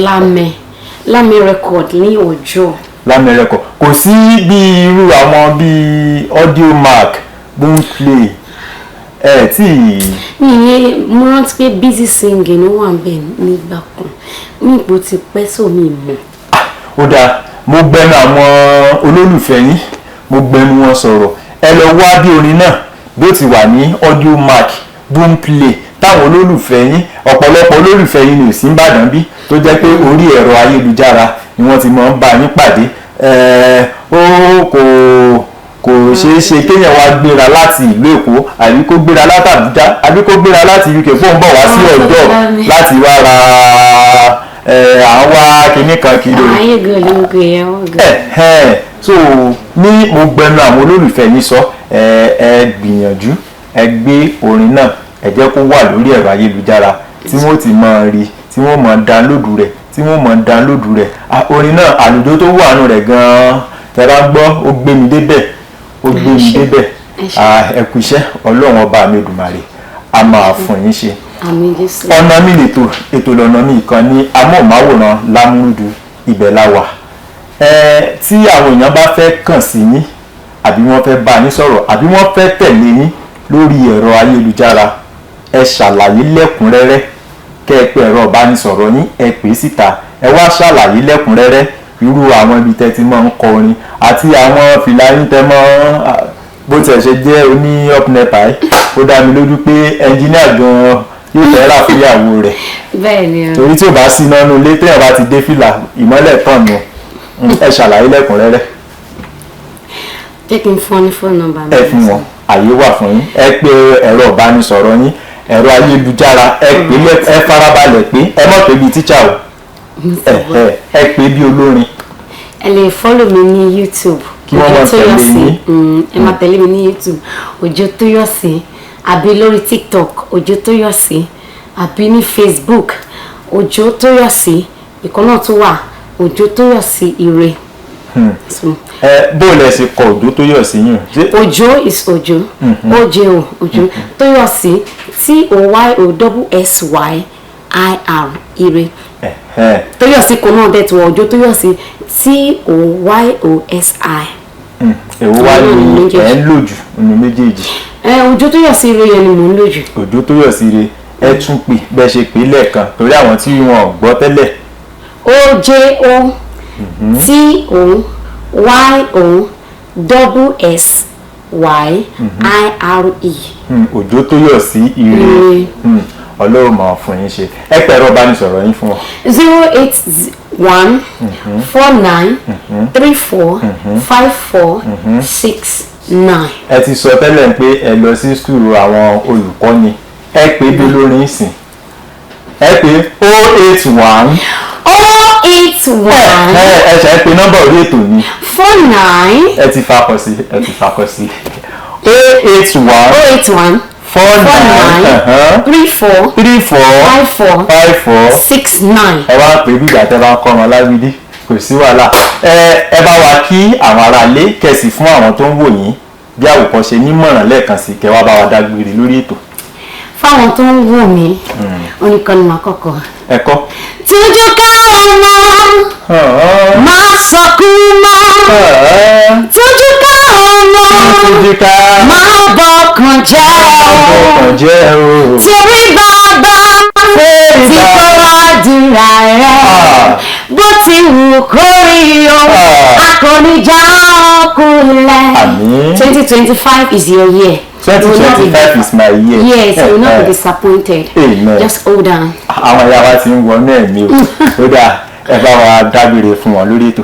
lámẹ́ record ní ọjọ́. lámẹ́ record kò sí bí irú àwọn bíi Audiomack Boomplay tí. ìyẹn mo rántí pé Busy Singing ó wà bẹ́ẹ̀ nígbà kan ní ipò ti pẹ́ sómi mọ́. ó dáa mo gbẹnu àwọn olólùfẹ́ yín mo gbẹnu wọn sọ̀rọ̀ ẹ lọ wá bí orin náà bí ó ti wà ní Audiomack Boomplay táwọn olólùfẹ́ yín ọ̀pọ̀lọpọ̀ olólùfẹ́ yín ní òsín Ìbàdàn bí tó jẹ́ pé orí ẹ̀rọ ayélujára ni wọ́n ti máa ń bá yín pàdé kò ṣeé ṣe kéèyàn wá gbéra láti ìlú Èkó àbí kó gbéra láti Àbújá àbí kó gbéra láti UK fóun bọ̀ wá sí ọ̀dọ̀ láti wá ra àwa kìíní kan kiri. ayé gan ló ń pè é wọ́n gan. So ní mo gbẹnu àwọn olólùfẹ́ yín sọ ẹ gbìyànjú ẹ gbé orin náà ẹ jẹ́ kó wà lórí ẹ̀rọ ayélujára tí wọ́n ti máa rí tí wọ́n máa dánlódù rẹ̀ orin náà àlùjọ tó wà nù rẹ̀ gan-an tẹ́lá gbọ́ ó gbé mi débẹ̀ ẹ kú iṣẹ́ ọlọ́run ọba mi Èdùmàrè a máa fún yín ṣe. ọ̀nà mi ètò lọ́nà mi ìkànnì amóhùnmáwòrán Lámúrúdù ibẹ̀ la wà. Tí àwọn èèyàn bá fẹ́ kàn sí yín àbí wọ́n fẹ́ bá yín sọ̀rọ̀ àbí wọ́n fẹ́ tẹ̀lé yín lórí ẹ̀rọ ayélujára ẹ ṣàlàyé lẹ́kùnrẹ́rẹ́ kẹ́ ẹ pé ẹ̀rọ ìbánisọ̀rọ̀ yín ẹ pè é síta ẹ wá ṣàlàyé lẹ́kùnrẹ́rẹ́ irú àwọn ibi tẹ́ ti máa ń kọ orin àti àwọn fìlà yín tẹ́ mọ́ bó tiẹ̀ ṣe jẹ́ oní up nepa ó dá mi lójú pé ẹnjíníà gan-an yóò fẹ́ rà fún ìyàwó rẹ̀. bẹ́ẹ̀ ni o. torí tí ò bá sí iná nínú ilé téèyàn bá ti dé fìlà ìmọ́lẹ̀ tàn nù ẹ ṣàlàyé lẹ́kùnrẹ́rẹ́. jẹ́ kí n fún ọ ní fóònù nọ́mbà mi. ẹ fún wọn àyè wà fún yín ẹ pé ẹ̀rọ ìbánisọ̀rọ̀ yín ẹ̀rọ ayélujára ẹ farabalẹ̀ pé ẹ mọ̀ pé bíi tíṣà o ẹ pé bí olórin. ẹ lè fọ́lọ̀ mi ní YouTube. kí wọ́n máa tẹ̀lé yín. ẹ máa tẹ̀lé mi ní YouTube Òjó Tóyọ̀sí àbí lórí TikTok Òjó Tóyọ̀sí àbí ní Facebook Òjó Tóyọ̀sí ìkan náà tún wà Òjó Tóyọ̀sí Ire. bó lẹ ṣe kọ Òjó Tóyọ̀sí yín. Òjó is Òjó Òjó Òjó Tóyọ̀sí Toyossir Ire. Tóyọ̀sí kan náà dẹ̀ tí wọ́n Òjó Tóyọ̀sí Toyosi. èwo wá ní ẹ̀ ń lò jù nínú méjèèjì. Òjó Tóyọ̀sí Ire yẹn ni mò ń lò jù. Òjó Tóyọ̀sí Ire ẹ tún pè bẹ́ẹ̀ ṣe pè lẹ́ẹ̀kan torí àwọn tí wọn ò gbọ́ tẹ́lẹ̀. OJO TOYOSSYIRE. Òjó Tóyọ̀sí Ire ọlọ́run máa fún yín ṣe ẹ pẹ̀rọ ìbánisọ̀rọ̀ yín fún wọn. 08149345469. ẹ ti sọ tẹ́lẹ̀ pé ẹ lọ sí skul àwọn olùkọ́ni ẹ pé bí olórin sìn ẹ pé 081. ẹ ṣe pé nọ́mbà orí ètò ni. 49. ẹ ti fakọ sí 081. 49 34 54 69. ẹ wá pè bí ìgbà tẹ́ bá ń kọ́ ọmọ lágbídí kò sí wàhálà. ẹ bá wa kí àwọn aráalé kẹ̀sì fún àwọn tó ń wò yín bí àwòkọ́ṣe nímọ̀ràn lẹ́ẹ̀kan sí kẹ́ wá bá wa dágbére lórí ètò. fáwọn tó ń wò mí oníkan ni màá kọ́kọ́. ẹ kọ́. tójú ká ọmọ máa sọkún mọ́ tójú ká ọmọ máa bọkàn jẹ́ o torí bàbá tí kò wá dìrà rẹ̀ bó ti wù kó rí o akọnijà ọkùnrin. 2025 is your year. 2025 is my year. Yes, you will not be disappointed. Amen. Just hold on. àwọn ìyá wa ti ń wọnú ẹ̀mí o ó dáa ẹ bá wa dágbére fún wọn lórí ètò.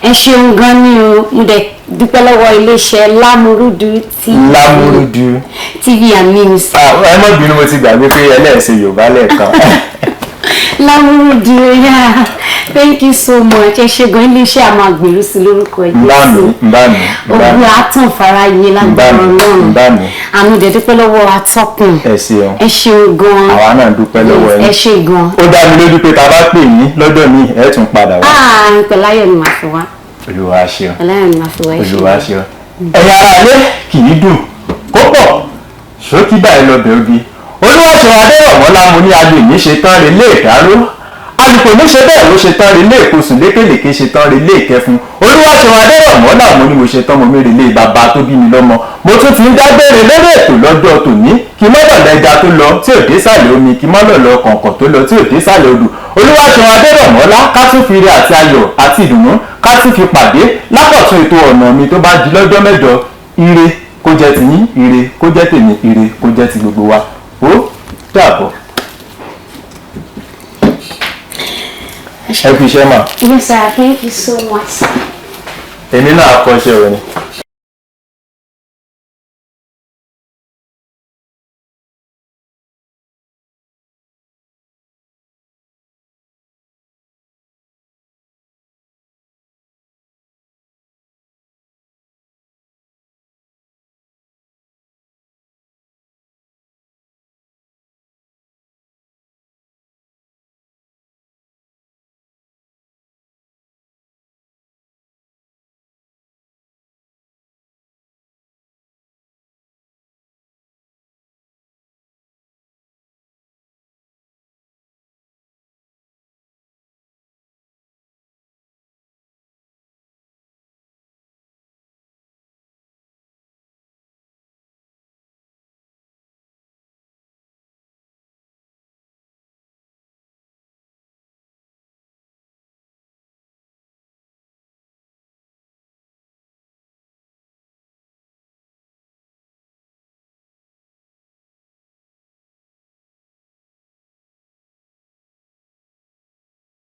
ẹ ṣeun gan ni o mo dẹ̀ dúpẹ́ lọ́wọ́ iléeṣẹ́ Lámúrúdù TV and News. ẹ má bínú mo ti gbàgbé pé ẹlẹ́ẹ̀sẹ̀ Yorùbá lẹ́ẹ̀kan. Lámúrúdù yeah. Thank you so much. ẹ ṣe gan iléeṣẹ́ àmọ́ àgbèrú sí lórúkọ Jésù. Mbàmí. ogun àtàn faraye lágbára Ọlọ́run. àmì dẹ̀ dúpẹ́ lọ́wọ́ atọ́kùn. ẹ ṣeun. ẹ ṣeun gan. àwa náà dúpẹ́ lọ́wọ́ yín. ẹ ṣe gan. ó dá mi lójú pé tá a bá pè yín lọ́dọ̀ mi ẹ tún padà wá. pẹ̀láyọ̀ ni màá fi wá. Olúwa ṣeun. pẹ̀láyọ̀ ni màá fi wá. Olúwa ṣeun. ẹ̀yin aráalé kì í dùn kó pọ̀ ṣókí báyìí lọ bẹ̀ ogi. Olúwaṣeun Adérọ̀mọ́lá mo ní agbèmí ṣe tán relé ìdáró alùpùpù ní ṣe bẹ́ẹ̀ ló ṣe tán relé ìkosùn lékèlèké ṣe tán relé ìkẹfun. Olúwaṣeun Adérọ̀mọ́lá mo ní mo ṣe tán mo mi relé bàbá tó bí mi lọ́mọ mo tún ti ń dágbére lórí ètò lọ́jọ́ tòní kí mọ́dọ̀lẹ́ ẹja tó lọ tí ò dé sàlẹ̀ omi kí mọ́dọ̀lẹ́ kọ̀ọ̀kan tó lọ tí ò dé sàlẹ̀ odò. Olúwaṣeun Adérọ̀mọ́lá ká tún fi ire àti ayọ̀ àti ìdùnnú ká tún fi pàdé lákọ̀tún ètò ọ̀nà mi tó bá di lọ́jọ́ mẹ́jọ. Ire kó jẹ́ tiyín, ire kó jẹ́ tèmi, ire kó jẹ́ ti gbogbo wa. Ó dàbọ̀. Ẹ fi iṣẹ́ mà. Yes, sir. Thank you so much, sir. Èmi náà kọ́ iṣẹ́ rẹ ni.